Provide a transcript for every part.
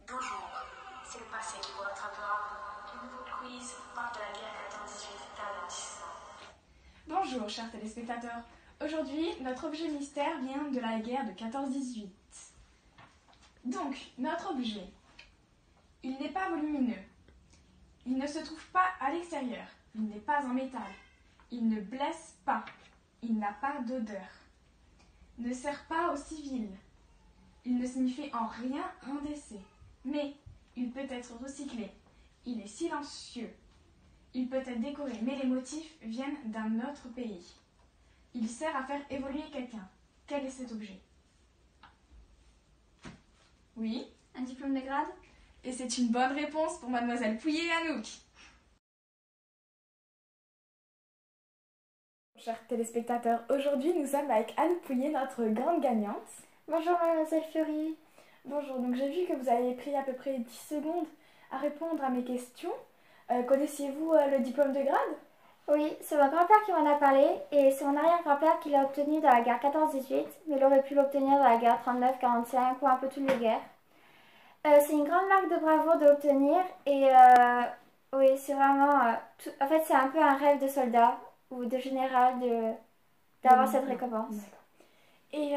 Bonjour, c'est le passé qui vous rattrapera. Le nouveau quiz parle de la guerre 14-18 d'anéantissement. Bonjour chers téléspectateurs, aujourd'hui notre objet mystère vient de la guerre de 14-18. Donc, notre objet, il n'est pas volumineux, il ne se trouve pas à l'extérieur, il n'est pas en métal, il ne blesse pas, il n'a pas d'odeur, ne sert pas aux civils, il ne signifie en rien un décès, mais il peut être recyclé, il est silencieux, il peut être décoré, mais les motifs viennent d'un autre pays. Il sert à faire évoluer quelqu'un. Quel est cet objet? Oui? Un diplôme de grade? Et c'est une bonne réponse pour mademoiselle Pouillet et Anouk. Chers téléspectateurs, aujourd'hui nous sommes avec Anne Pouillet, notre grande gagnante. Bonjour mademoiselle Fleury. Bonjour, donc j'ai vu que vous avez pris à peu près 10 secondes à répondre à mes questions. Connaissiez-vous le diplôme de grade? Oui, c'est mon grand-père qui m'en a parlé et c'est mon arrière-grand-père qui l'a obtenu dans la guerre 14-18, mais il aurait pu l'obtenir dans la guerre 39-45 ou un peu toutes les guerres. C'est une grande marque de bravoure de l'obtenir et oui, c'est vraiment... en fait, c'est un peu un rêve de soldat ou de général d'avoir cette récompense. Et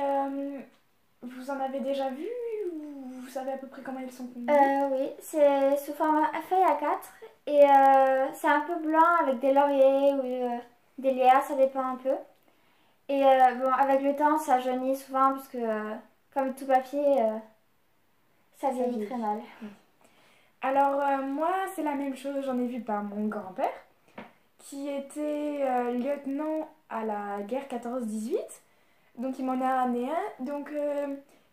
vous en avez déjà vu ou vous savez à peu près comment ils sont conduits? Oui, c'est sous format feuille A4 et c'est un peu blanc avec des lauriers ou des lierres, ça dépend un peu. Et bon, avec le temps, ça jaunit souvent puisque comme tout papier, ça vieillit très mal. Alors moi, c'est la même chose, j'en ai vu par mon grand-père qui était lieutenant à la guerre 14-18. Donc il m'en a amené un. Donc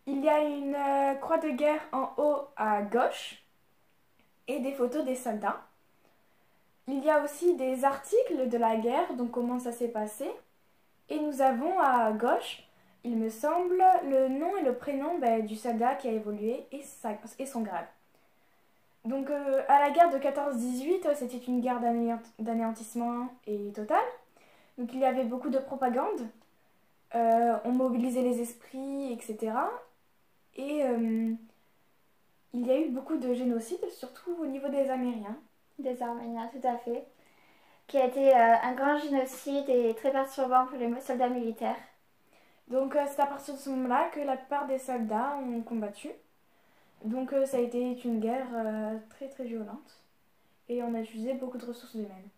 il y a une croix de guerre en haut à gauche et des photos des soldats. Il y a aussi des articles de la guerre, donc comment ça s'est passé. Et nous avons à gauche, il me semble, le nom et le prénom du soldat qui a évolué et son grade. Donc à la guerre de 14-18, c'était une guerre d'anéantissement et total. Donc il y avait beaucoup de propagande. On mobilisait les esprits, etc. Et il y a eu beaucoup de génocides, surtout au niveau des Américains. Des Arméniens, tout à fait. Qui a été un grand génocide et très perturbant pour les soldats militaires. Donc c'est à partir de ce moment-là que la plupart des soldats ont combattu. Donc ça a été une guerre très très violente. Et on a utilisé beaucoup de ressources humaines.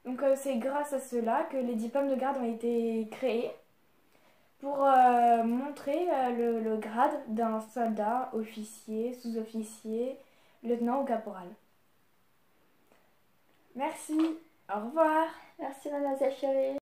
Donc c'est grâce à cela que les diplômes de garde ont été créés pour montrer le grade d'un soldat, officier, sous-officier, lieutenant ou caporal. Merci, au revoir. Merci mademoiselle Fleury.